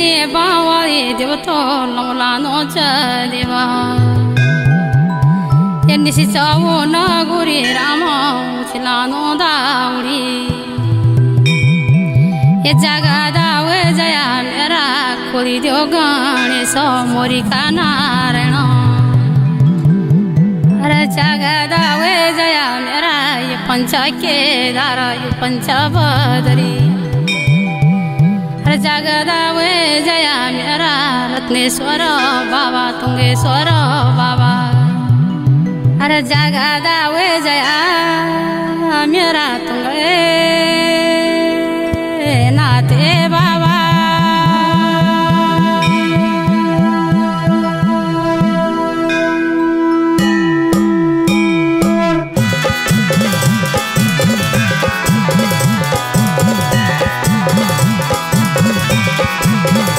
बावाई देवतो लमलानो चदेवा एन्निसी चावो नगुरी रामो चिलानो दाउरी ये जगा दावे जया मेरा खोली दो गणेश मोरी का नारायण अरे जगा दावे जया मेरा ये पंचा केदार ये पंचा बदरी जगदावे जया मेरा रत्नेश्वर बाबा तुंगेश्वर बाबा अरे जगदावे जया मेरा तुंगे